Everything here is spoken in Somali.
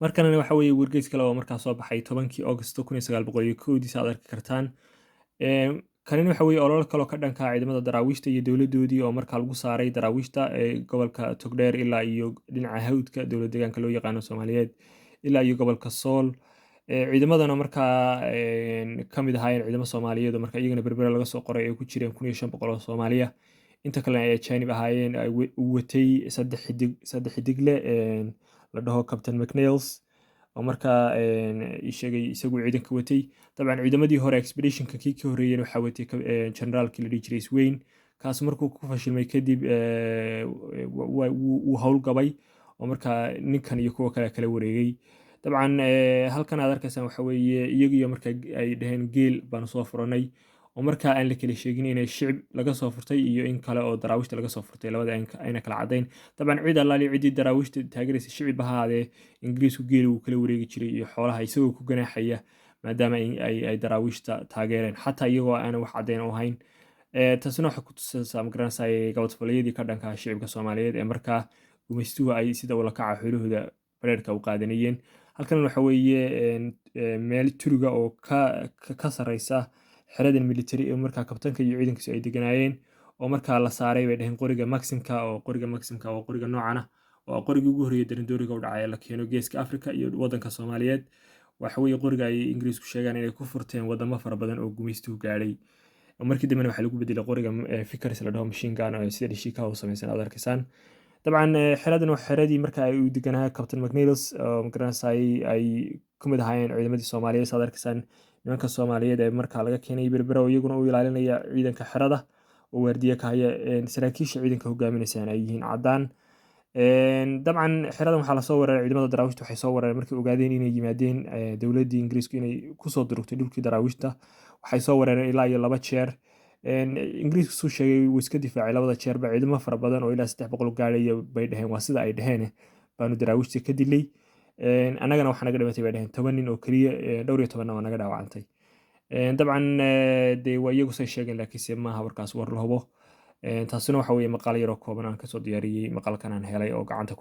markanna waxa weeye wargeys kale oo markaa soo baxay 10kii August 1901 aad arki kartaan. Kanina waxa weeye olole kale oo ka dhanka ah ciidamada daraawiishta iyo dowladoodii oo markaa lagu saaray daraawiishta gobolka Togdheer ilaa iyo dhinaca hawdka dowlad deegaanka loo yaqaano Soomaaliyeed ilaa iyo gobolka Sool. Ciidamadana markaa ka mid ahaayeen ciidamo Soomaaliyeed oo markaa iyagana berbera laga soo qoray ay ku jireen 1500 oo Soomaaliya. Inta kalena ay ajaanib ahaayeen ay watay saddex xidigle la dhaho Captain McNeils oo markaa sheegay isagu ciidanka watay. Dabcan ciidamadii hore expeditionka kii ka horreeyeen waxaa watay generaalkii la dhihi jiray Swain, kaas markuu ku fashilmay kadib wuu howlgabay oo markaa ninkan iyo kuwa kale kala wareegay. dabcan halkan aad arkaysaan waxa weeye iyagiyo markaa ay dhaheen geel baan soo furanay oo markaa aan la kala sheegin inay shicib laga soo furtay iyo in kale oo daraawiishta laga soo furtay, labada ayna kala caddayn. dabcan cid allaali ciddii daraawiishta taageeraysa shicib ha ahaadee ingiriisku geeli wuu kala wareegi jiray iyo xoolaha isagoo ku ganaaxaya maadaama ay daraawiishta taageereen xataa iyagoo aanan wax caddayn u ahayn. taasina waxay ku tusaysaa magaranaysaa gabadfalyadii ka dhanka shicibka Soomaaliyeed ee markaa gumaystuhu ay sida ula kaca xoolahooda bareerka u qaadanayeen. halkan waxa weeye meel turiga oo ka sareysa xeradan military ee markaa kabtanka iyo ciidankiisu ay deganaayeen oo markaa la saaray bay dhaheen qoriga Maximka oo qoriga noocan ah oo qorigii ugu horreeyay darandooriga u dhacay la keeno geeska Afrika iyo waddanka Soomaaliyeed. waxa weeye qoriga ay Ingiriisku sheegaan inay ku furteen wadamo fara badan oo gumaystuhu gaadhay. markii dambena waxaa lagu bedelay qoriga Vickers la dhaho machine gun oo sida dhishikaha u samaysan aad arkaysaan. dabcan xeradan waa xeradii markaa ay u deganaa Captain McNeils oo magaranaysaa ay ka mid ahaayeen ciidamadii Soomaaliyeed aad arkaysaan. nimanka Soomaaliyeed ee markaa laga keenay berbera oo iyaguna u ilaalinaya ciidanka xerada oo waardiye ka haya saraakiisha ciidanka hogaaminaysaan ay yihiin caddaan. dabcan xeradan waxaa lasoo weeraray ciidamada daraawiishta waxay soo weerareen markay ogaadeen inay yimaadeen dowladdii Ingiriisku inay kusoo durugtay dhulkii daraawiishta. waxay soo weerareen ilaa iyo 2 jeer. Ingiriisku suu sheegay wuu iska difaacay 2 jeerba ciidamo fara badan oo ilaa 300 gaadhaya bay dhaheen waa sida ay dhaheen baanu daraawiishta ka dilay. annagana waxaa naga dhimatay bay dhaheen 10 nin oo keliya, 12 waa naga dhaawacantay. dabcan dee waa iyagu say sheegeen laakiinse maaha warkaas war la hubo. taasina waxa weeye maqaal yaroo kooban aan kasoo diyaariyey maqaalkan aan helay oo gacanta